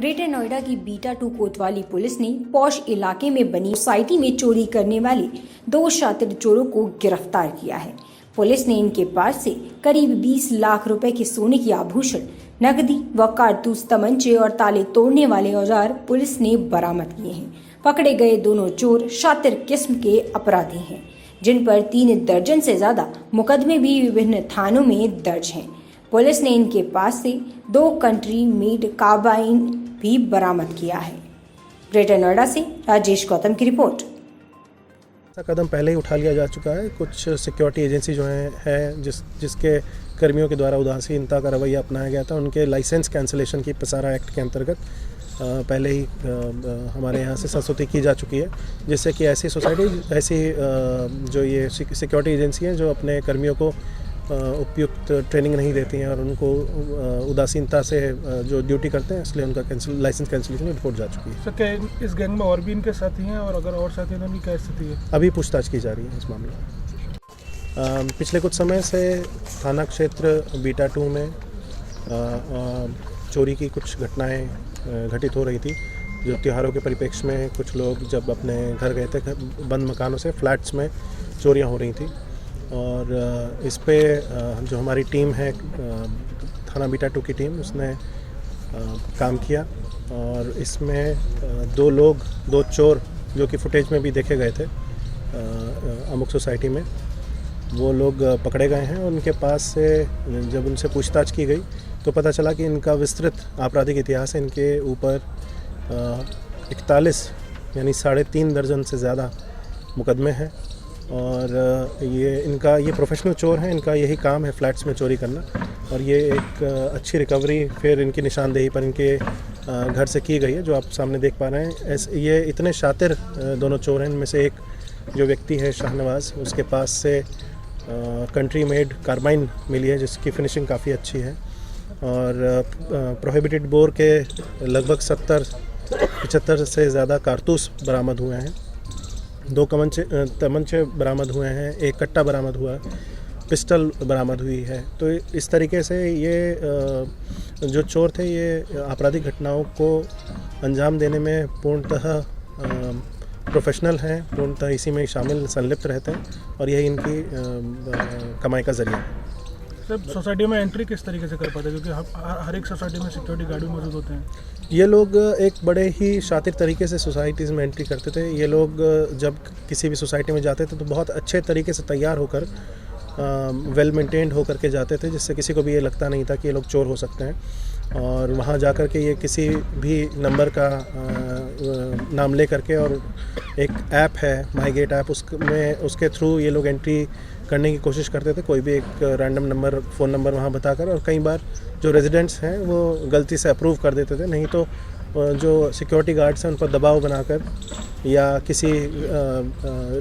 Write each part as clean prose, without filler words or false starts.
Greater Noida की beta 2 कोतवाली police ने पॉश इलाके में बनी सोसाइटी में चोरी करने वाले 2 शातिर चोरों को गिरफ्तार किया है। पुलिस ने इनके पास से करीब 20 लाख रुपए के सोने की आभूषण, नकदी व कारतूस, तमंचे और ताले तोड़ने वाले औजार पुलिस ने बरामद किए हैं। पकड़े गए दोनों चोर शातिर किस्म के अपराधी हैं, जिन पर 3 दर्जन से ज्यादा मुकदमे भी विभिन्न थानों में दर्ज हैं। पुलिस ने इनके पास से 2 कंट्री मेड कार्बाइन भी बरामद किया है। ग्रेटर नोएडा से राजेश गौतम की रिपोर्ट। कदम पहले ही उठा लिया जा चुका है। कुछ सिक्योरिटी एजेंसी जो है जिसके कर्मियों के द्वारा उदासीनता का रवैया अपनाया गया था, उनके लाइसेंस कैंसिलेशन की पसारा एक्ट के अंतर्गत पहले ही हमारे यहाँ से संस्तुति की जा चुकी है, जिससे कि ऐसी जो ये सिक्योरिटी एजेंसी हैं जो अपने कर्मियों को उपयुक्त ट्रेनिंग नहीं देती हैं और उनको उदासीनता से जो ड्यूटी करते हैं, इसलिए उनका लाइसेंस कैंसिलेशन की रिपोर्ट जा चुकी है। सर, क्या इस गैंग में और भी इनके साथी हैं, और अगर और साथी हैं तो उनकी क्या स्थिति है? अभी पूछताछ की जा रही है इस मामले में। पिछले कुछ समय से थाना क्षेत्र बीटा 2 में चोरी की कुछ घटनाएं घटित हो रही थी, जो त्योहारों के परिप्रेक्ष्य में कुछ लोग जब अपने घर गए थे, बंद मकानों से फ्लैट्स में चोरियां हो रही थी। और इस पे जो हमारी टीम है, थाना बीटा 2 की टीम, उसने काम किया और इसमें 2 चोर जो कि फुटेज में भी देखे गए थे अमुक सोसाइटी में, वो लोग पकड़े गए हैं। उनके पास से जब उनसे पूछताछ की गई तो पता चला कि इनका विस्तृत आपराधिक इतिहास है। इनके ऊपर 41 यानी 3.5 दर्जन से ज़्यादा मुकदमे हैं और ये प्रोफेशनल चोर हैं। इनका यही काम है फ्लैट्स में चोरी करना, और ये एक अच्छी रिकवरी फिर इनकी निशानदेही पर इनके घर से की गई है, जो आप सामने देख पा रहे हैं। ये इतने शातिर दोनों चोर हैं। इनमें से एक जो व्यक्ति है शाहनवाज, उसके पास से कंट्री मेड कार्बाइन मिली है, जिसकी फिनिशिंग काफ़ी अच्छी है, और प्रोहिबिटेड बोर के लगभग 70-75 से ज़्यादा कारतूस बरामद हुए हैं। 2 तमंचे बरामद हुए हैं, 1 कट्टा बरामद हुआ है, पिस्टल बरामद हुई है। तो इस तरीके से ये जो चोर थे, ये आपराधिक घटनाओं को अंजाम देने में पूर्णतः प्रोफेशनल हैं, पूर्णतः इसी में शामिल संलिप्त रहते हैं, और यही इनकी कमाई का जरिया है। सर, सोसाइटी में एंट्री किस तरीके से कर पाते हैं, क्योंकि हर एक सोसाइटी में सिक्योरिटी गार्ड भी मौजूद होते हैं? ये लोग एक बड़े ही शातिर तरीके से सोसाइटीज़ में एंट्री करते थे। ये लोग जब किसी भी सोसाइटी में जाते थे तो बहुत अच्छे तरीके से तैयार होकर, वेल मेंटेन्ड होकर के जाते थे, जिससे किसी को भी ये लगता नहीं था कि ये लोग चोर हो सकते हैं। और वहाँ जा कर के ये किसी भी नंबर का नाम ले करके, और एक ऐप है माई गेट ऐप, उसके थ्रू ये लोग एंट्री करने की कोशिश करते थे। कोई भी एक रैंडम नंबर, फ़ोन नंबर वहाँ बताकर, और कई बार जो रेजिडेंट्स हैं वो गलती से अप्रूव कर देते थे, नहीं तो जो सिक्योरिटी गार्ड्स हैं उन पर दबाव बनाकर, या किसी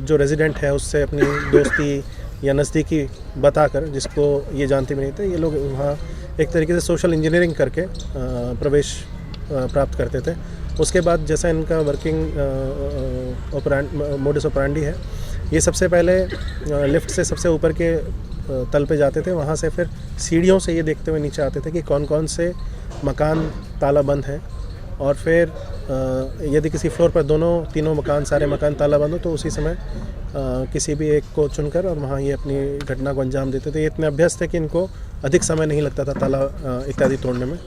जो रेजिडेंट है उससे अपनी दोस्ती या नज़दीकी बताकर, जिसको ये जानते भी नहीं थे, ये लोग वहाँ एक तरीके से सोशल इंजीनियरिंग करके प्रवेश प्राप्त करते थे। उसके बाद जैसा इनका वर्किंग मोडस ऑपरेंडी है, ये सबसे पहले लिफ्ट से सबसे ऊपर के तल पे जाते थे, वहाँ से फिर सीढ़ियों से ये देखते हुए नीचे आते थे कि कौन कौन से मकान ताला बंद हैं, और फिर यदि किसी फ्लोर पर तीनों सारे मकान ताला बंद हो तो उसी समय किसी भी एक को चुनकर और वहाँ ये अपनी घटना को अंजाम देते थे। ये इतने अभ्यस्त थे कि इनको अधिक समय नहीं लगता था ताला इत्यादि तोड़ने में।